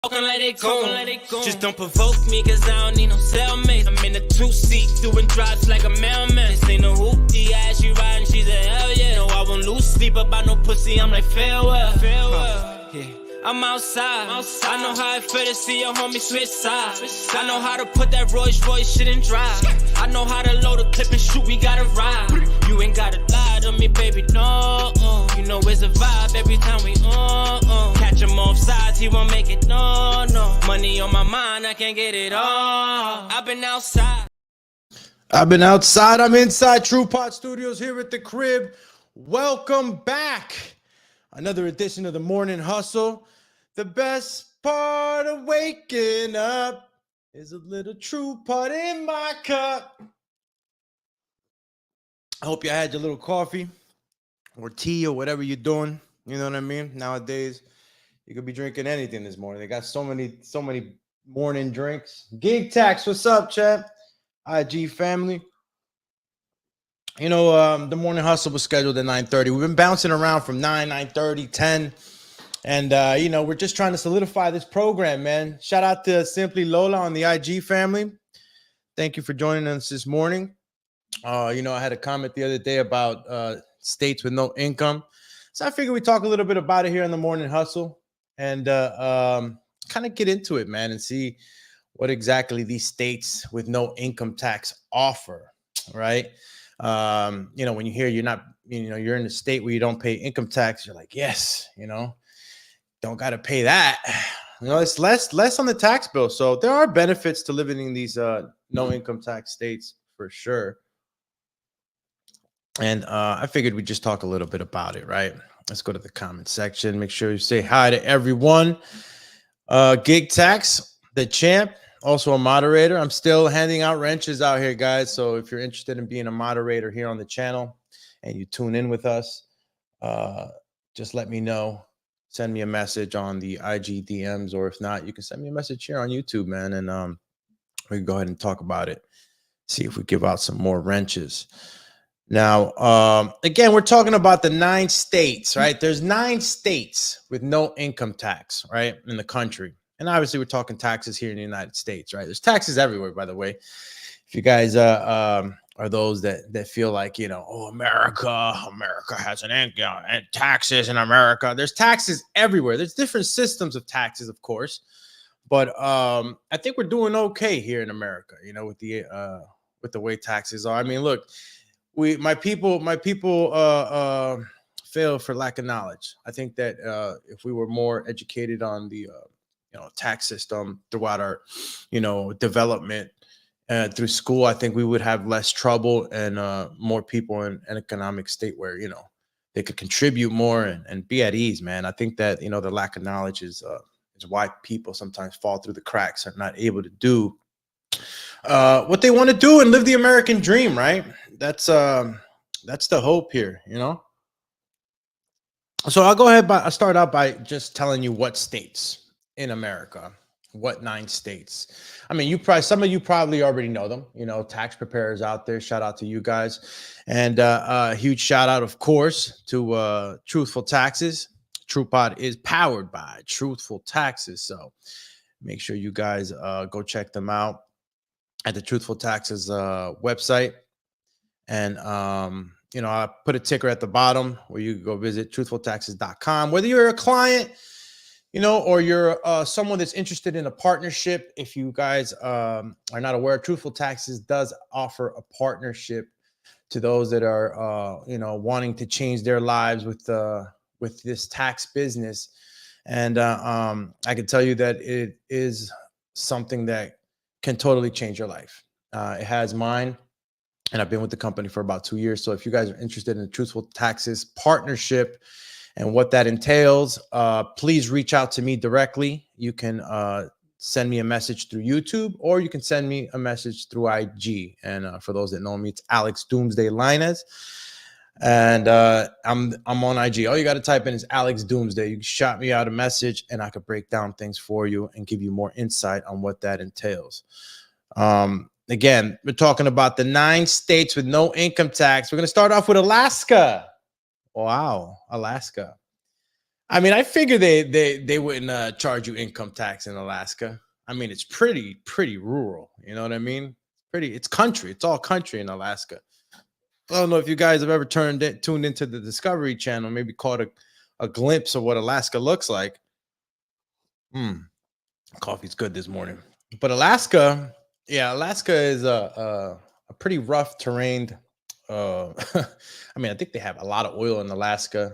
Talking like they go. Just don't provoke me, cause I don't need no cellmate. I'm in a two-seat, doing drops like a mailman. This ain't no hoopty, yeah, she riding, she's a hell yeah. No, I won't lose sleep about no pussy, I'm like farewell. Yeah. I'm outside. I know how it feel to see your homie switch sides. I know how to put that Rolls Royce shit in drive. I know how to load a clip and shoot, we gotta ride. You ain't gotta lie to me, baby, no. You know it's a vibe every time we catch him off sides, he won't make it, no. Money on my mind, I can't get it all. I've been outside. I'm inside TruePod Studios here at the crib. Welcome back. Another edition of the Morning Hustle. The best part of waking up is a little TruePod in my cup. I hope you had your little coffee or tea or whatever you're doing. You know what I mean? Nowadays, you could be drinking anything this morning. They got so many morning drinks. Gig Tax, what's up, chat? IG family. You know, the Morning Hustle was scheduled at 9:30. We've been bouncing around from 9:30, 10. And, you know, we're just trying to solidify this program, man. Shout out to Simply Lola on the IG family. Thank you for joining us this morning. You know, I had a comment the other day about states with no income. So I figured we'd talk a little bit about it here in the Morning Hustle and kind of get into it, man, and see what exactly these states with no income tax offer, right? You know, when you hear you're in a state where you don't pay income tax, you're like, yes, you know, don't got to pay that. You know, it's less on the tax bill. So there are benefits to living in these no income tax states for sure. And I figured we'd just talk a little bit about it, right? Let's go to the comment section. Make sure you say hi to everyone. Gig Tax, the champ, also a moderator. I'm still handing out wrenches out here, guys. So if you're interested in being a moderator here on the channel and you tune in with us, just let me know. Send me a message on the IG DMs, or if not, you can send me a message here on YouTube, man. And we can go ahead and talk about it. See if we give out some more wrenches. Now, again, we're talking about the 9 states, right? There's 9 states with no income tax, right, in the country. And obviously, we're talking taxes here in the United States, right? There's taxes everywhere, by the way. If you guys are those that feel like, you know, oh, America has an income and taxes in America. There's taxes everywhere. There's different systems of taxes, of course. But I think we're doing okay here in America, you know, with the way taxes are. I mean, look. My people fail for lack of knowledge. I think that if we were more educated on the tax system throughout our development through school, I think we would have less trouble and more people in an economic state where they could contribute more and be at ease. Man, I think that the lack of knowledge is why people sometimes fall through the cracks, are not able to do what they want to do and live the American dream, right? That's the hope here, So I'll go ahead. I'll start out by just telling you what states in America, what 9 states. I mean, some of you probably already know them. Tax preparers out there. Shout out to you guys, and a huge shout out, of course, to Truthful Taxes. TruePod is powered by Truthful Taxes, so make sure you guys go check them out at the Truthful Taxes website. And, I put a ticker at the bottom where you can go visit truthfultaxes.com. Whether you're a client, or you're someone that's interested in a partnership. If you guys are not aware, Truthful Taxes does offer a partnership to those that are, wanting to change their lives with this tax business. And I can tell you that it is something that can totally change your life. It has mine, and I've been with the company for about 2 years. So if you guys are interested in the Truthful Taxes partnership and what that entails, please reach out to me directly. You can send me a message through YouTube, or you can send me a message through IG. And for those that know me, it's Alex Doomsday Linus. And I'm on IG. All you got to type in is Alex Doomsday. You can shot me out a message, and I could break down things for you and give you more insight on what that entails. Again, we're talking about the 9 states with no income tax. We're going to start off with Alaska. Wow, Alaska. I mean, I figure they wouldn't charge you income tax in Alaska. I mean, it's pretty rural. You know what I mean? It's country. It's all country in Alaska. I don't know if you guys have ever tuned into the Discovery Channel, maybe caught a glimpse of what Alaska looks like. Coffee's good this morning. But Alaska is a pretty rough terrain. I mean, I think they have a lot of oil in Alaska.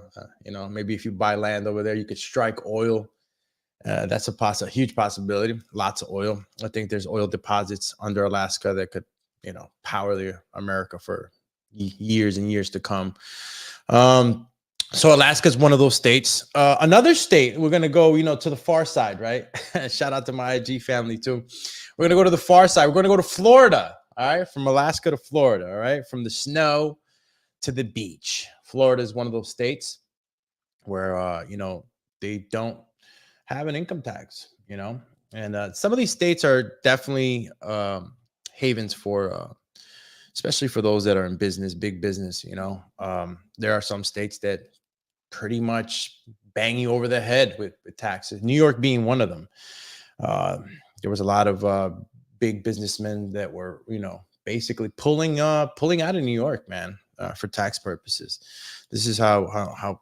Maybe if you buy land over there, you could strike oil. That's a huge possibility. Lots of oil. I think there's oil deposits under Alaska that could, power the America for years and years to come. So Alaska is one of those states. Another state, we're going to go, to the far side, right? Shout out to my IG family too. We're going to go to the far side. We're going to go to Florida. All right. From Alaska to Florida. All right. From the snow to the beach. Florida is one of those states where, they don't have an income tax, and some of these states are definitely havens for, especially for those that are in business, big business. There are some states that pretty much bang you over the head with taxes. New York being one of them. There was a lot of big businessmen that were, basically pulling out of New York, man, for tax purposes. This is how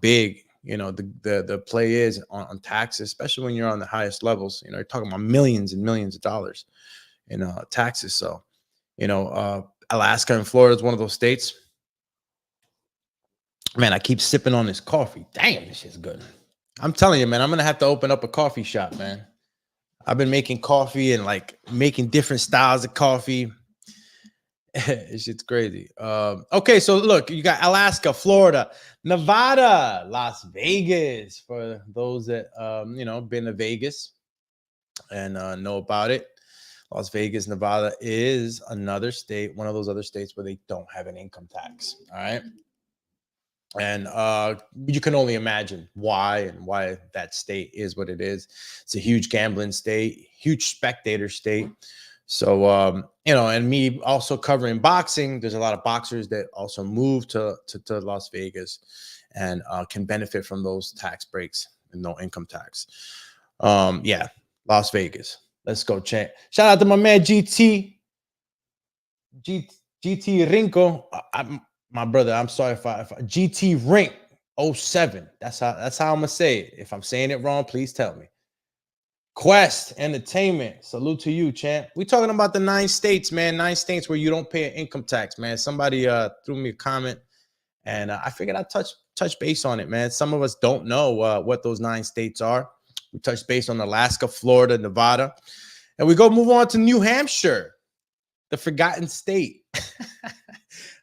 big, the play is on taxes, especially when you're on the highest levels. You're talking about millions and millions of dollars in taxes. So, Alaska and Florida is one of those states. Man, I keep sipping on this coffee. Damn, this shit's good. I'm telling you, man, I'm going to have to open up a coffee shop, man. I've been making coffee and making different styles of coffee. It's shit's crazy. Okay, so look, you got Alaska, Florida, Nevada, Las Vegas, for those that, been to Vegas and know about it. Las Vegas, Nevada is another state, one of those other states where they don't have an income tax. All right. And you can only imagine why that state is what it is. It's a huge gambling state, huge spectator state. So, and me also covering boxing, there's a lot of boxers that also move to Las Vegas and can benefit from those tax breaks and no income tax. Las Vegas. Let's go, champ. Shout out to my man GT Rinko. My brother, I'm sorry if I GT Rink 07. That's how I'm gonna say it. If I'm saying it wrong, please tell me. Quest Entertainment, salute to you, champ. We talking about the 9 states, man. 9 states where you don't pay an income tax, man. Somebody threw me a comment, and I figured I'd touch base on it, man. Some of us don't know what those 9 states are. We touched base on Alaska, Florida, Nevada, and we go move on to New Hampshire, the forgotten state.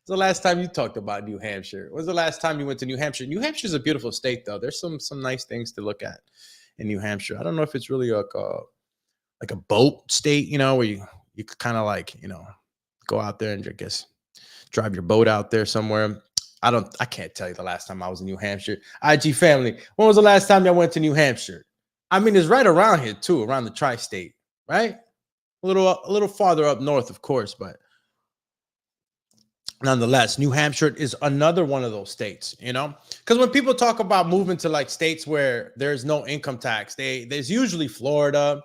The last time you talked about New Hampshire? When was the last time you went to New Hampshire? New Hampshire is a beautiful state, though. There's some nice things to look at in New Hampshire. I don't know if it's really like a boat state, where you could kind of go out there and I guess drive your boat out there somewhere. I can't tell you the last time I was in New Hampshire. IG family, when was the last time y'all went to New Hampshire? I mean, it's right around here too, around the tri-state, right? A little farther up north, of course, but nonetheless, New Hampshire is another one of those states, because when people talk about moving to states where there's no income tax, there's usually Florida.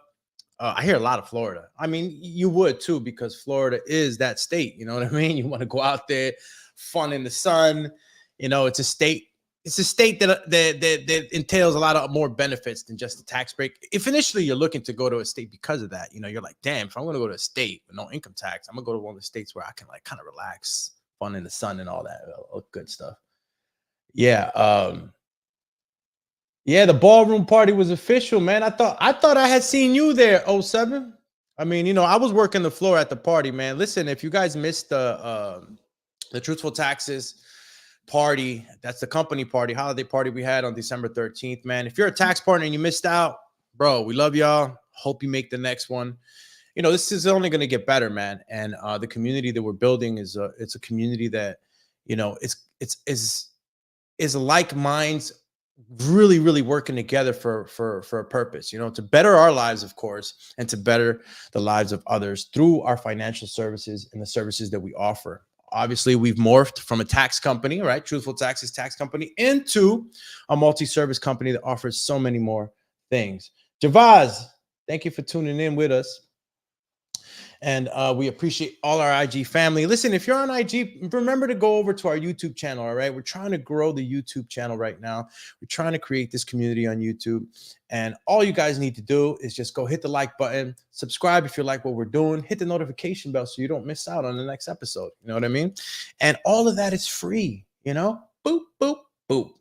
I hear a lot of Florida. I mean, you would too, because Florida is that state. You know what I mean? You want to go out there, fun in the sun. It's a state. It's a state that entails a lot of more benefits than just a tax break. If initially you're looking to go to a state because of that, you're like, damn, if I'm going to go to a state with no income tax, I'm going to go to one of the states where I can kind of relax, fun in the sun and all that good stuff. Yeah. The ballroom party was official, man. I thought I had seen you there, 07. I mean, I was working the floor at the party, man. Listen, if you guys missed the Truthful Taxes party, that's the company party, holiday party we had on December 13th, man. If you're a tax partner and you missed out, bro, we love y'all. Hope you make the next one. This is only going to get better, man. And the community that we're building is it's a community that, is like minds really, really working together for a purpose, to better our lives, of course, and to better the lives of others through our financial services and the services that we offer. obviously we've morphed from a tax company, right? Truthful Taxes tax company, into a multi-service company that offers so many more things. Javaz, thank you for tuning in with us. And we appreciate all our IG family. Listen, if you're on IG, remember to go over to our YouTube channel, all right? We're trying to grow the YouTube channel right now. We're trying to create this community on YouTube. And all you guys need to do is just go hit the like button, subscribe if you like what we're doing, hit the notification bell so you don't miss out on the next episode. You know what I mean? And all of that is free, you know? Boop, boop, boop.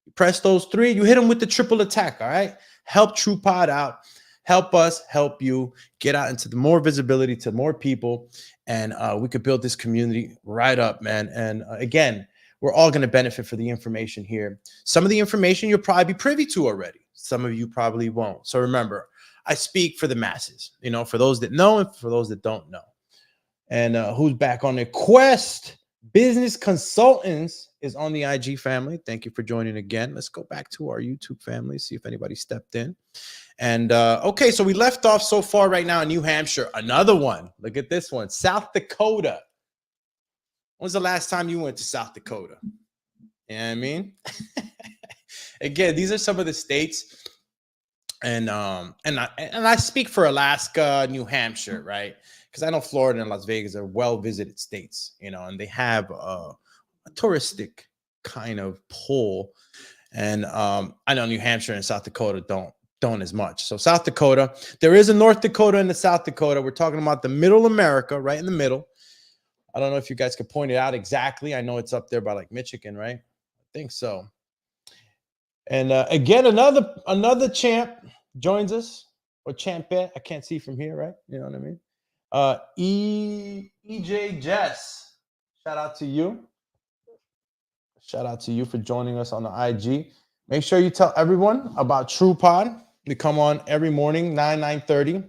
You press those three, you hit them with the triple attack, all right? Help TruePod out. Help us help you get out into the more visibility to more people, and we could build this community right up, man. And again, we're all going to benefit for the information here. Some of the information you'll probably be privy to already. Some of you probably won't. So remember, I speak for the masses, you know, for those that know and for those that don't know. And who's back on the quest? Business Consultants is on the IG family. Thank you for joining again. Let's go back to our YouTube family, see if anybody stepped in. And okay, so we left off so far right now in New Hampshire. Another one. Look at this one. South Dakota. When's the last time you went to South Dakota? You know what I mean? Again, these are some of the states. And I speak for Alaska, New Hampshire, right? Because I know Florida and Las Vegas are well-visited states, you know, and they have a touristic kind of pull. And I know New Hampshire and South Dakota don't as much. So South Dakota, there is a North Dakota and the South Dakota. We're talking about the middle America, right in the middle. I don't know if you guys could point it out exactly. I know it's up there by like Michigan, right? I think so. And again, another champ joins us, or champette. I can't see from here, right? You know what I mean? EJ Jess, shout out to you. Shout out to you for joining us on the IG. Make sure you tell everyone about TruePod. We come on every morning, 9:30.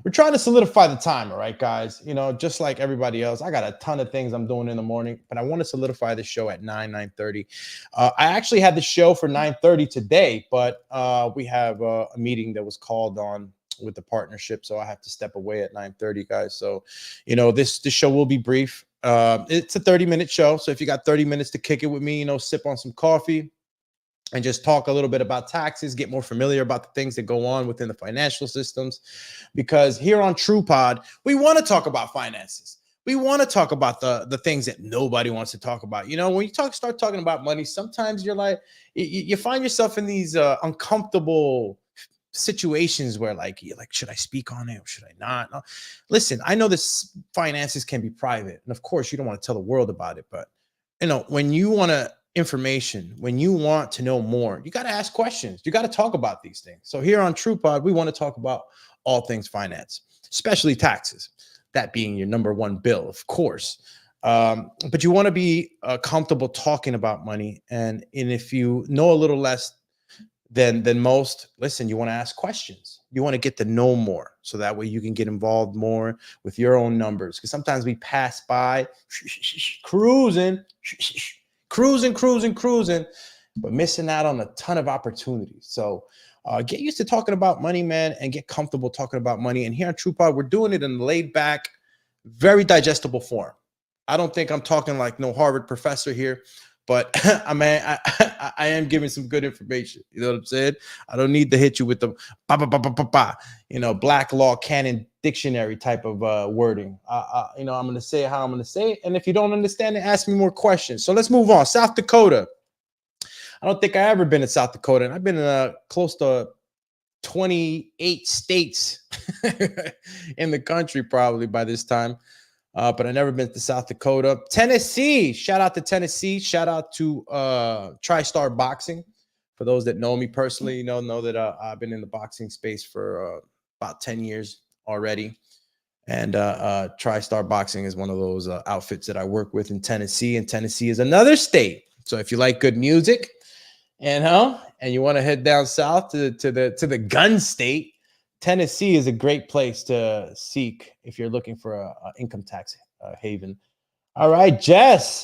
We're trying to solidify the time, all right, guys? You know, just like everybody else, I got a ton of things I'm doing in the morning, but I want to solidify the show at 9:30. I actually had the show for 9:30 today, but we have a meeting that was called on with the partnership, so I have to step away at 9:30, guys. So, you know, this show will be brief. It's a 30-minute show, so if you got 30 minutes to kick it with me, you know, sip on some coffee and just talk a little bit about taxes, get more familiar about the things that go on within the financial systems. Because here on TruePod, we want to talk about finances. We want to talk about the things that nobody wants to talk about. You know, when you start talking about money, sometimes you're like, you find yourself in these uncomfortable situations where you're like, should I speak on it or should I not? No. Listen, I know this finances can be private. And of course, you don't want to tell the world about it. But, you know, when you want information, when you want to know more, you got to ask questions. You got to talk about these things. So here on TruePod, we want to talk about all things finance, especially taxes, that being your number one bill, of course. But you want to be comfortable talking about money. And if you know a little less than most, listen, you want to ask questions. You want to get to know more, so that way you can get involved more with your own numbers. Because sometimes we pass by cruising, but missing out on a ton of opportunities. So get used to talking about money, man, and get comfortable talking about money. And here on TruePod, we're doing it in a laid back, very digestible form. I don't think I'm talking like no Harvard professor here, but I am giving some good information. You know what I'm saying? I don't need to hit you with the you know, Black Law Canon Dictionary type of wording. You know, I'm going to say it how I'm going to say it. And if you don't understand it, ask me more questions. So let's move on. South Dakota. I don't think I've ever been in South Dakota. And I've been in close to 28 states in the country probably by this time. But I've never been to South Dakota. Tennessee. Shout out to Tennessee. Shout out to TriStar Boxing. For those that know me personally, you know that I've been in the boxing space for about 10 years already. And TriStar Boxing is one of those outfits that I work with in Tennessee. And Tennessee is another state. So if you like good music, and you want to head down south to the gun state, Tennessee is a great place to seek if you're looking for a income tax haven. All right, Jess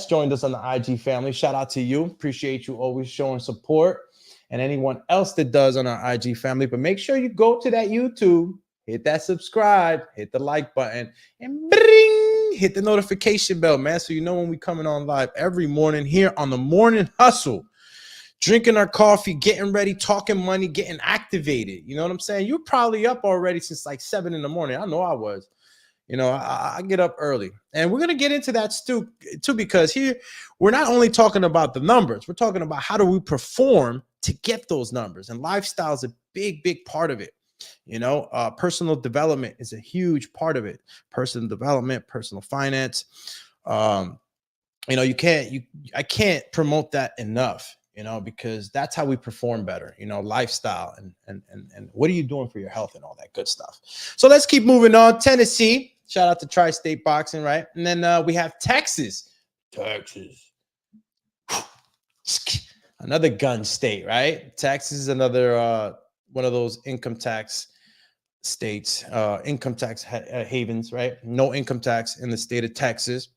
joined us on the IG family. Shout out to you. Appreciate you always showing support, and anyone else that does on our IG family. But make sure you go to that YouTube, hit that subscribe, hit the like button, and bring, hit the notification bell, man, so you know when we coming on live every morning here on the Morning Hustle. Drinking our coffee, getting ready, talking money, getting activated. You know what I'm saying? You're probably up already since like 7 in the morning. I know I was. You know, I get up early. And we're going to get into that too, because here we're not only talking about the numbers. We're talking about how do we perform to get those numbers. And lifestyle is a big, big part of it. You know, personal development is a huge part of it. Personal development, personal finance. You know, I can't promote that enough. You know, because that's how we perform better, you know, lifestyle and what are you doing for your health and all that good stuff. So let's keep moving on. Tennessee, shout out to Tri-State Boxing, right? And then we have Texas, another gun state, right? Texas is another one of those income tax states, income tax havens, right? No income tax in the state of Texas.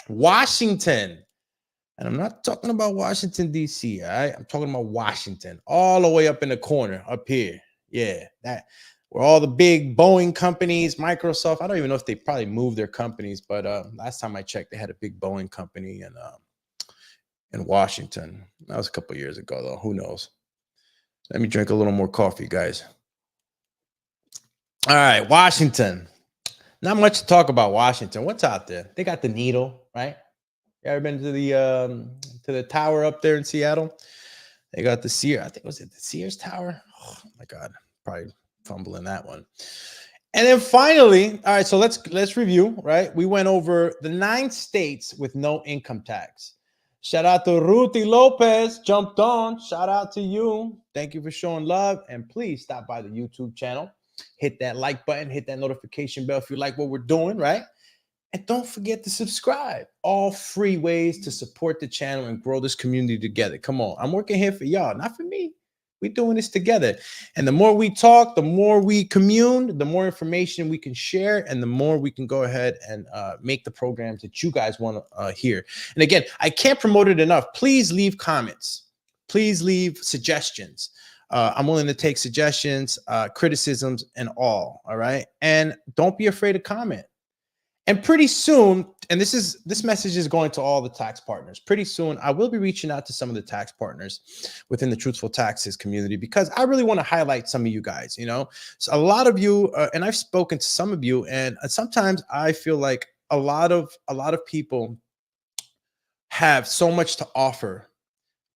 Washington. And I'm not talking about Washington, D.C., all right? I'm talking about Washington, all the way up in the corner, up here. Yeah, that where all the big Boeing companies, Microsoft. I don't even know if they probably moved their companies, but last time I checked, they had a big Boeing company in Washington. That was a couple of years ago, though. Who knows? Let me drink a little more coffee, guys. All right, Washington. Not much to talk about Washington. What's out there? They got the Needle, right? You ever been to the tower up there in Seattle? They got the Sears. I think was it the Sears Tower? Oh my God, probably fumbling that one. And then finally, all right. So let's review. Right, we went over the 9 states with no income tax. Shout out to Ruthie Lopez, jumped on. Shout out to you. Thank you for showing love, and please stop by the YouTube channel. Hit that like button. Hit that notification bell if you like what we're doing. Right. And don't forget to subscribe. All free ways to support the channel and grow this community together. Come on. I'm working here for y'all, not for me. We're doing this together. And the more we talk, the more we commune, the more information we can share, and the more we can go ahead and make the programs that you guys want to hear. And again, I can't promote it enough. Please leave comments. Please leave suggestions. I'm willing to take suggestions, criticisms, and all right? And don't be afraid to comment. And pretty soon, and this message is going to all the tax partners. Pretty soon, I will be reaching out to some of the tax partners within the Truthful Taxes community, because I really want to highlight some of you guys. You know, so a lot of you, and I've spoken to some of you, and sometimes I feel like a lot of people have so much to offer,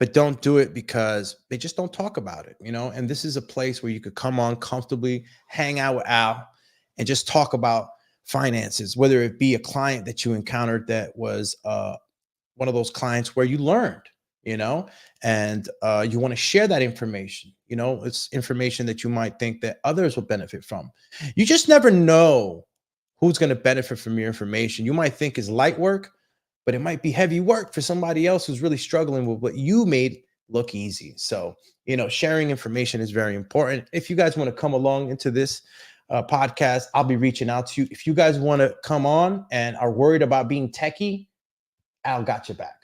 but don't do it because they just don't talk about it. You know, and this is a place where you could come on comfortably, hang out with Al, and just talk about finances, whether it be a client that you encountered that was one of those clients where you learned, you know, and you want to share that information. You know, it's information that you might think that others will benefit from. You just never know who's going to benefit from your information. You might think is light work, but it might be heavy work for somebody else who's really struggling with what you made look easy. So, you know, sharing information is very important. If you guys want to come along into this podcast, I'll be reaching out to you. If you guys want to come on and are worried about being techie, Al got your back.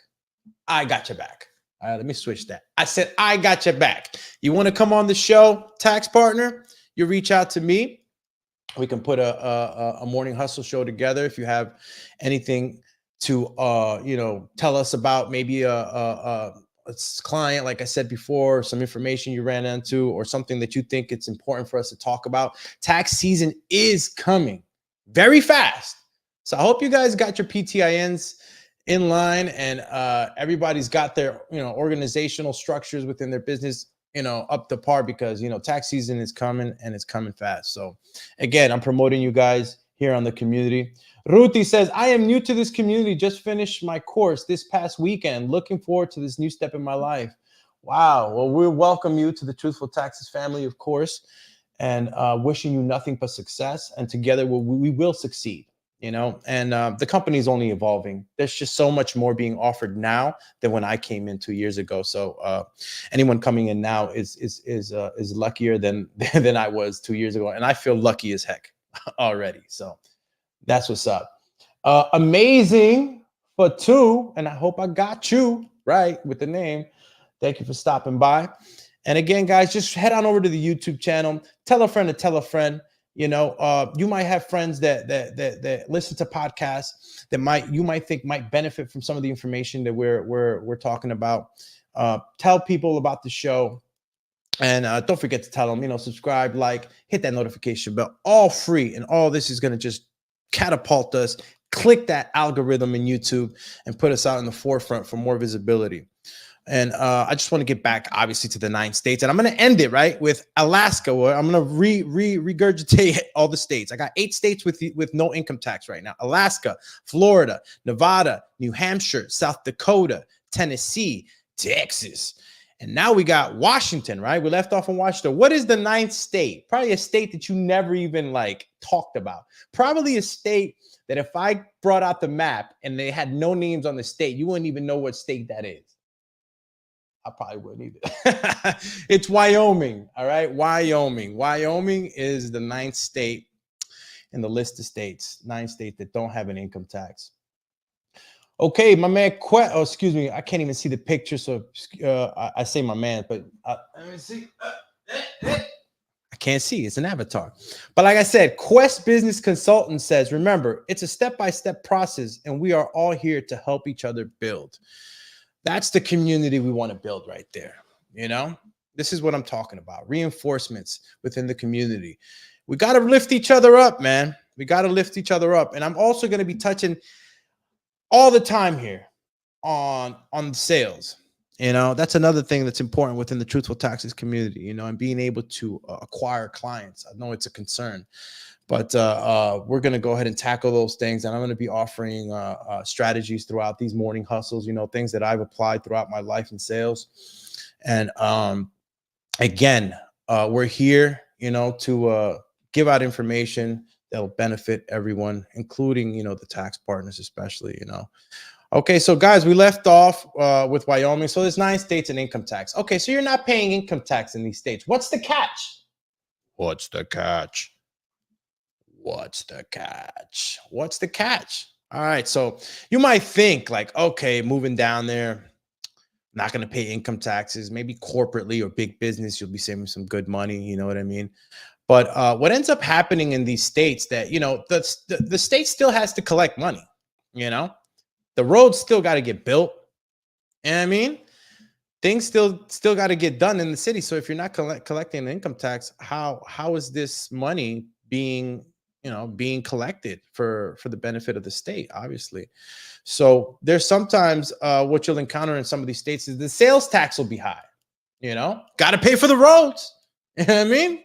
I got your back. All right, let me switch that. I said, I got your back. You want to come on the show, tax partner, you reach out to me. We can put a morning hustle show together. If you have anything to, you know, tell us about, maybe a client, like I said before, some information you ran into, or something that you think it's important for us to talk about. Tax season is coming very fast. So I hope you guys got your PTINs in line, and everybody's got their, you know, organizational structures within their business, you know, up to par, because, you know, tax season is coming, and it's coming fast. So again, I'm promoting you guys here on the community. Ruthie says, I am new to this community. Just finished my course this past weekend. Looking forward to this new step in my life. Wow. Well, we welcome you to the Truthful Taxes family, of course, and wishing you nothing but success. And together we will succeed, you know, and the company is only evolving. There's just so much more being offered now than when I came in 2 years ago. So anyone coming in now is luckier than I was 2 years ago. And I feel lucky as heck already. So that's what's up. Amazing for 2, and I hope I got you right with the name. Thank you for stopping by. And again, guys, just head on over to the YouTube channel. Tell a friend to tell a friend. You know, you might have friends that listen to podcasts that you might think might benefit from some of the information that we're talking about. Tell people about the show, and don't forget to tell them, subscribe, like, hit that notification bell, all free. And all this is going to just catapult us, click that algorithm in YouTube, and put us out in the forefront for more visibility. And I just want to get back, obviously, to the 9 states. And I'm going to end it, right, with Alaska, where I'm going to regurgitate all the states. I got 8 states with no income tax right now. Alaska, Florida, Nevada, New Hampshire, South Dakota, Tennessee, Texas. And now we got Washington, right? We left off in Washington. What is the 9th state? Probably a state that you never even, talked about. Probably a state that if I brought out the map and they had no names on the state, you wouldn't even know what state that is. I probably wouldn't either. It's Wyoming. All right. Wyoming. Wyoming is the 9th state in the list of states, 9 states that don't have an income tax. Okay, my man, excuse me. I can't even see the picture. So I say my man, but let me see. I can't see. It's an avatar. But like I said, Quest Business Consultant says, remember, it's a step-by-step process, and we are all here to help each other build. That's the community we want to build right there. This is what I'm talking about. Reinforcements within the community. We got to lift each other up, man. We got to lift each other up. And I'm also going to be touching all the time here on sales. That's another thing that's important within the Truthful Taxes community, and being able to acquire clients. I know it's a concern. But we're going to go ahead and tackle those things. And I'm going to be offering strategies throughout these morning hustles, things that I've applied throughout my life in sales. And again, we're here, to give out information that will benefit everyone, including, the tax partners, especially, Okay, so guys, we left off with Wyoming. So there's 9 states in income tax. Okay, so you're not paying income tax in these states. What's the catch? What's the catch? What's the catch? What's the catch? All right. So you might think okay, moving down there, not going to pay income taxes, maybe corporately or big business, you'll be saving some good money. You know what I mean? But what ends up happening in these states that, the state still has to collect money, the roads still got to get built. And I mean, things still got to get done in the city. So if you're not collecting an income tax, how is this money being collected for the benefit of the state, obviously? So there's sometimes what you'll encounter in some of these states is the sales tax will be high, got to pay for the roads. You know what I mean?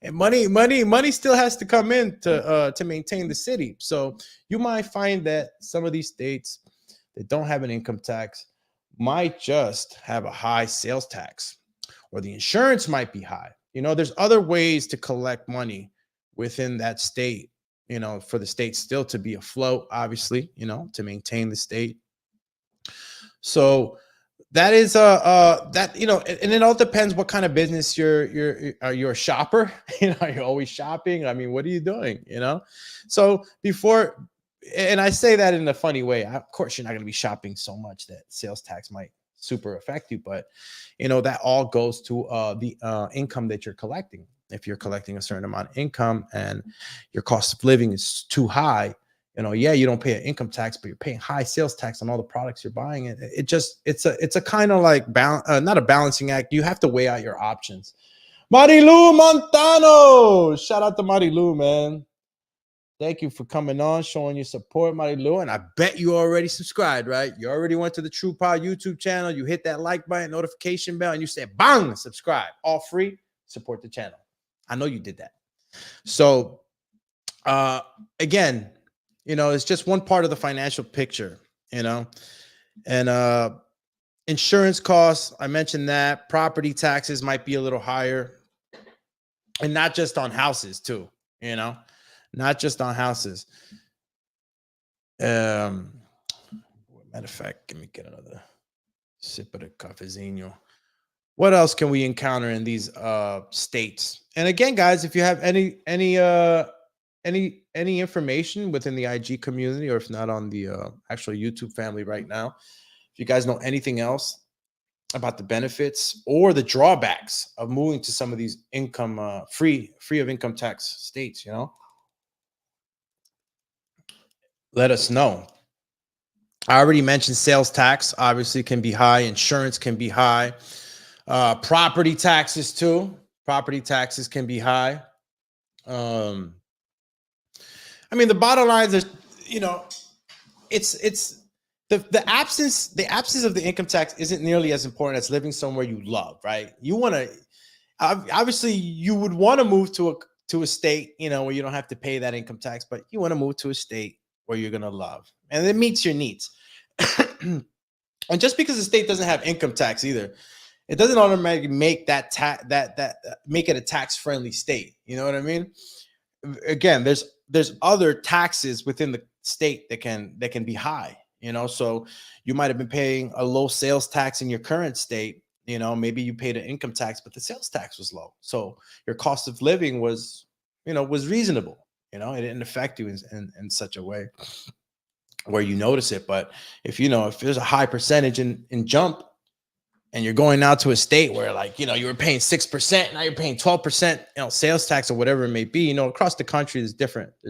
And money still has to come in to maintain the city. So you might find that some of these states that don't have an income tax might just have a high sales tax, or the insurance might be high. There's other ways to collect money within that state, for the state still to be afloat, obviously, to maintain the state. So that is that, and it all depends what kind of business you're a shopper. You're always shopping. I mean, what are you doing? So before, and I say that in a funny way, of course you're not going to be shopping so much that sales tax might super affect you, but that all goes to the income that you're collecting. If you're collecting a certain amount of income and your cost of living is too high, you don't pay an income tax, but you're paying high sales tax on all the products you're buying. It's a kind of not a balancing act. You have to weigh out your options. Marilu Montano, shout out to Marilu, man. Thank you for coming on, showing your support, Marilu. And I bet you already subscribed, right? You already went to the TruePod YouTube channel. You hit that like button, notification bell, and you said, bang, subscribe. All free. Support the channel. I know you did that. So, again, it's just one part of the financial picture, and insurance costs, I mentioned that. Property taxes might be a little higher, and not just on houses too, not just on houses. Matter of fact, let me get another sip of the cafezinho. What else can we encounter in these states? And again, guys, if you have any information within the IG community, or if not on the actual YouTube family right now, if you guys know anything else about the benefits or the drawbacks of moving to some of these income free of income tax states, let us know. I already mentioned sales tax obviously can be high, insurance can be high, property taxes too. Property taxes can be high. I mean, the bottom line is, it's the absence of the income tax isn't nearly as important as living somewhere you love, right? You want to obviously you would want to move to a state, where you don't have to pay that income tax, but you want to move to a state where you're going to love and it meets your needs. And just because the state doesn't have income tax either, it doesn't automatically make that make it a tax-friendly state. You know what I mean? Again, there's other taxes within the state that can be high. So you might have been paying a low sales tax in your current state. Maybe you paid an income tax, but the sales tax was low, so your cost of living was reasonable. It didn't affect you in such a way where you notice it. But if there's a high percentage in jump, and you're going now to a state where you were paying 6%, now you're paying 12%, sales tax or whatever it may be, across the country there's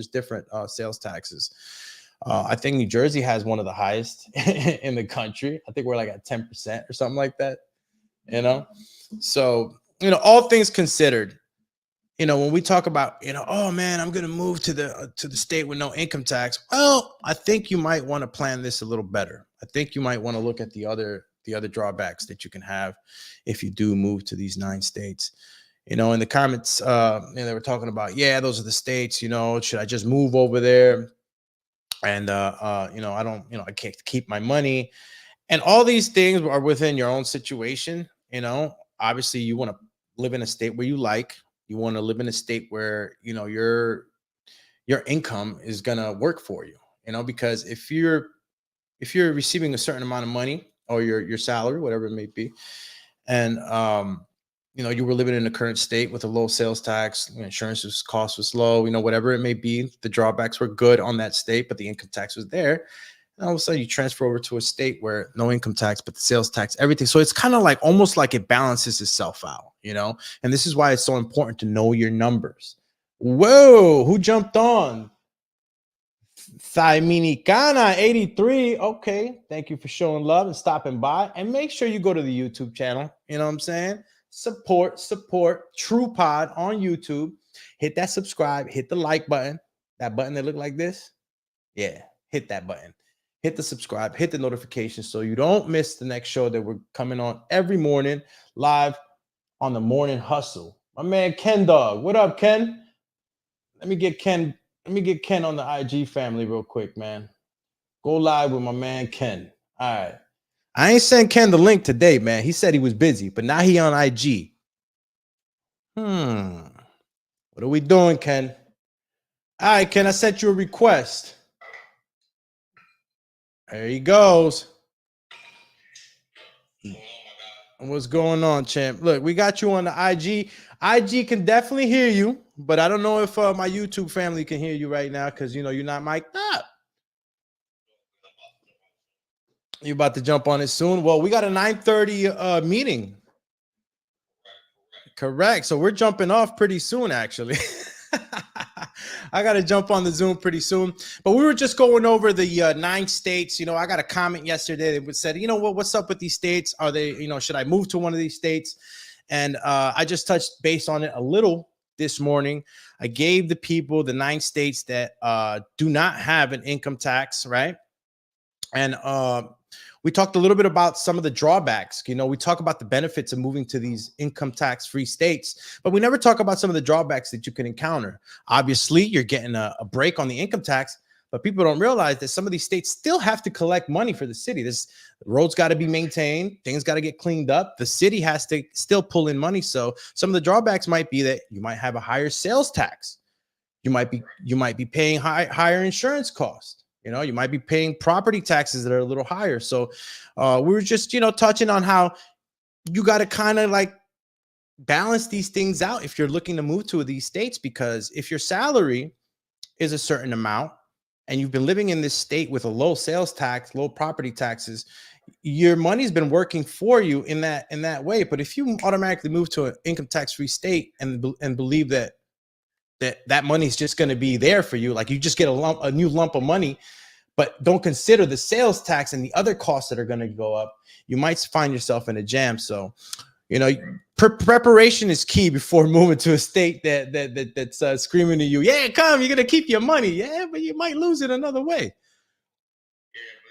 different sales taxes. I think New Jersey has one of the highest in the country. I think we're at 10% or something like that, So, all things considered, when we talk about, oh man, I'm going to move to the state with no income tax. Well, I think you might want to plan this a little better. I think you might want to look at the other drawbacks that you can have if you do move to these 9 states. In the comments, they were talking about, yeah, those are the states, should I just move over there? And, I don't, I can't keep my money. And all these things are within your own situation. Obviously you want to live in a state where you want to live in a state where, your income is going to work for you, because if you're receiving a certain amount of money or your salary, whatever it may be, and, you were living in the current state with a low sales tax, insurance cost was low, whatever it may be, the drawbacks were good on that state, but the income tax was there. And all of a sudden you transfer over to a state where no income tax, but the sales tax, everything. So it's kind of almost like it balances itself out, and this is why it's so important to know your numbers. Whoa, who jumped on? Thiminicana 83. Okay, thank you for showing love and stopping by. And make sure you go to the YouTube channel. You know what I'm saying? Support TruePod on YouTube. Hit that subscribe, hit the like button, that button that look like this. Yeah, hit that button. Hit the subscribe, hit the notification so you don't miss the next show that we're coming on every morning live on the Morning Hustle. My man Ken Dog. What up, Ken? Let me get Ken on the IG family real quick, man. Go live with my man Ken. All right. I ain't sent Ken the link today, man. He said he was busy, but now he on IG. What are we doing, Ken? All right, Ken, I sent you a request. There he goes. What's going on, champ? Look, we got you on the IG. IG can definitely hear you, but I don't know if my YouTube family can hear you right now because, you're not mic'd up. You about to jump on it soon? Well, we got a 9:30 meeting. Correct. So we're jumping off pretty soon, actually. I got to jump on the Zoom pretty soon. But we were just going over the 9 states. I got a comment yesterday that said, what's up with these states? Are they, should I move to one of these states? And I just touched base on it a little this morning. I gave the people the 9 states that do not have an income tax, right? And we talked a little bit about some of the drawbacks. We talk about the benefits of moving to these income tax free states, but we never talk about some of the drawbacks that you can encounter. Obviously, you're getting a break on the income tax, but people don't realize that some of these states still have to collect money for the city. The roads got to be maintained. Things got to get cleaned up. The city has to still pull in money. So some of the drawbacks might be that you might have a higher sales tax. You might be paying higher insurance costs. You might be paying property taxes that are a little higher. So we were just, touching on how you got to kind of balance these things out if you're looking to move to these states, because if your salary is a certain amount and you've been living in this state with a low sales tax, low property taxes, your money's been working for you in that way. But if you automatically move to an income tax free state and believe that money's just going to be there for you, like you just get a new lump of money, but don't consider the sales tax and the other costs that are going to go up, you might find yourself in a jam. So, preparation is key before moving to a state that's screaming to you, yeah, come, you're going to keep your money. Yeah, but you might lose it another way. Yeah, but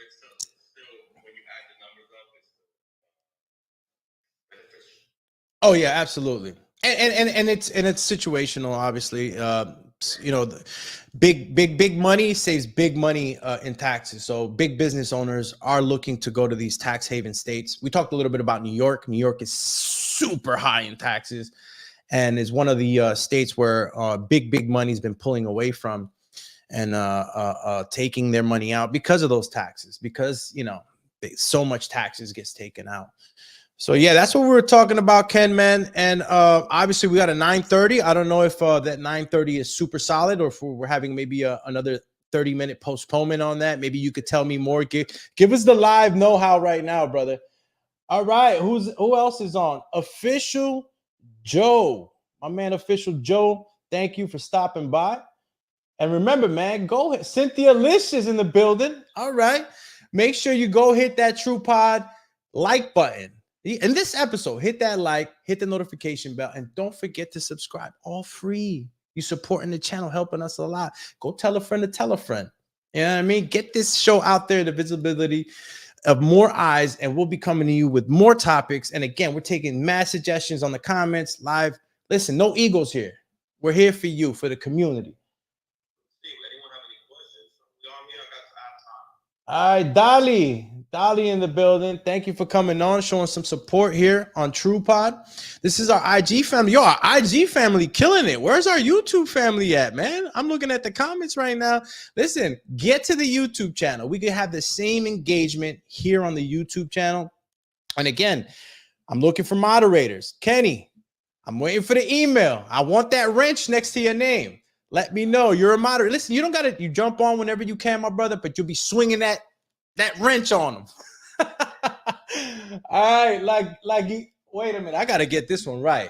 it's still when you add the numbers up, it's beneficial. Oh yeah, absolutely. And it's situational, obviously. Big money saves big money in taxes. So big business owners are looking to go to these tax haven states. We talked a little bit about New York. New York is super high in taxes and is one of the states where big money's been pulling away from and taking their money out because of those taxes, because so much taxes gets taken out. So yeah, that's what we were talking about, Ken, man. And obviously we got a 9:30. I don't know if that 9:30 is super solid or if we're having maybe another 30-minute postponement on that. Maybe you could tell me more. Give us the live know-how right now, brother. All right, who else is on? Official Joe, my man, Official Joe. Thank you for stopping by. And remember, man, go ahead. Cynthia Lish is in the building. All right, make sure you go hit that TruePod like button. In this episode, hit that like, hit the notification bell, and don't forget to subscribe. All free. You supporting the channel, helping us a lot. Go tell a friend to tell a friend. You know what I mean? Get this show out there, the visibility of more eyes, and we'll be coming to you with more topics. And again, we're taking mass suggestions on the comments live. Listen, no egos here. We're here for you, for the community. Steve, anyone have any questions? All right, Dolly in the building. Thank you for coming on, showing some support here on TruePod. This is our IG family. Yo, our IG family killing it. Where's our YouTube family at, man? I'm looking at the comments right now. Listen, get to the YouTube channel. We can have the same engagement here on the YouTube channel. And again, I'm looking for moderators. Kenny, I'm waiting for the email. I want that wrench next to your name. Let me know. You're a moderator. Listen, you don't got to, you jump on whenever you can, my brother, but you'll be swinging that wrench on them. All right, wait a minute, I gotta get this one right.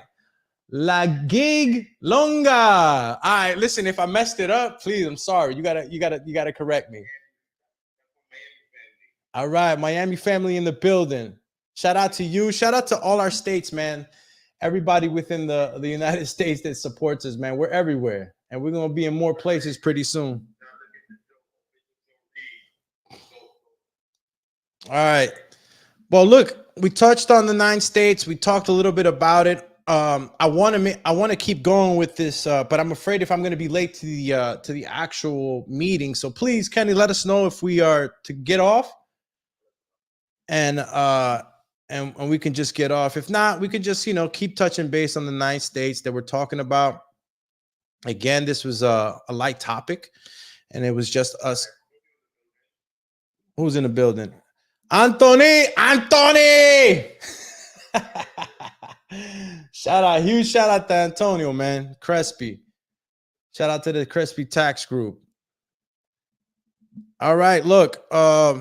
La gig longa. All right, listen, if I messed it up, please, I'm sorry. You gotta correct me. All right, Miami family in the building. Shout out to you. Shout out to all our states, man. Everybody within the United States that supports us, man. We're everywhere, and we're gonna be in more places pretty soon. All right. Well, look, we touched on the 9 states. We talked a little bit about it. I want to keep going with this, but I'm afraid if I'm going to be late to the actual meeting. So please, Kenny, let us know if we are to get off, and we can just get off. If not, we can just keep touching base on the 9 states that we're talking about. Again, this was a light topic, and it was just us. Who's in the building? Anthony. Huge shout out to Antonio, man. Crespi. Shout out to the Crespi Tax Group. All right, look, I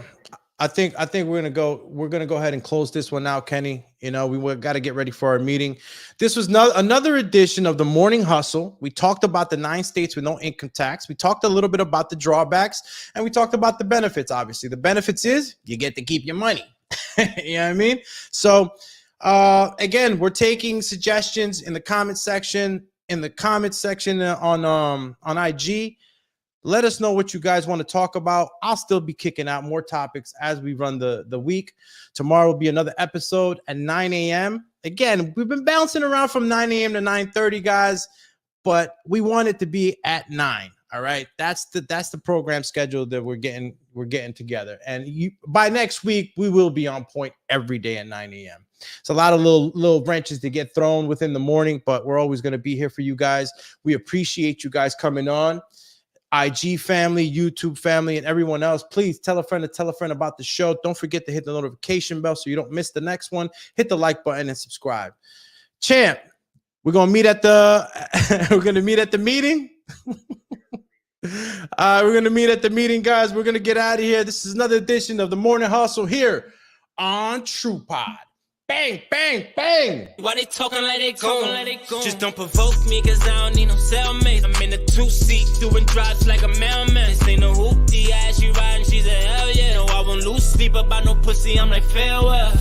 think we're gonna go ahead and close this one out, Kenny. We got to get ready for our meeting. This was another edition of the Morning Hustle. We talked about the 9 states with no income tax. We talked a little bit about the drawbacks, and we talked about the benefits. Obviously, the benefits is you get to keep your money. You know what I mean? So again, we're taking suggestions in the comment section. On IG. Let us know what you guys want to talk about. I'll still be kicking out more topics as we run the week. Tomorrow will be another episode at 9 a.m. Again, we've been bouncing around from 9 a.m. to 9:30, guys, but we want it to be at 9. All right, that's the program schedule that we're getting together. And by next week, we will be on point every day at 9 a.m. It's a lot of little wrenches to get thrown within the morning, but we're always going to be here for you guys. We appreciate you guys coming on. IG family, YouTube family, and everyone else, please tell a friend to tell a friend about the show. Don't forget to hit the notification bell so you don't miss the next one. Hit the like button and subscribe. Champ, we're gonna meet at the meeting. We're gonna meet at the meeting, guys. We're gonna get out of here. This is another edition of the Morning Hustle here on TruePod. Bang, bang, bang. Why they talking like they go? Just don't provoke me, cause I don't need no cellmate. I'm in a 2-seat, doing drops like a mailman. This ain't no hoopty ass, she riding, she's a hell yeah. No, I won't lose sleep about no pussy, I'm like farewell.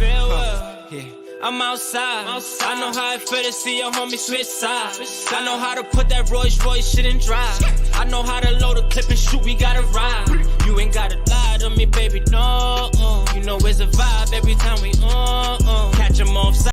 Yeah. I'm outside. I know how it feel to see your homie switch sides. I know how to put that Rolls Royce shit in drive. I know how to load a clip and shoot, we gotta ride. You ain't gotta lie to me, baby, no. You know it's a vibe every time we catch 'em off side.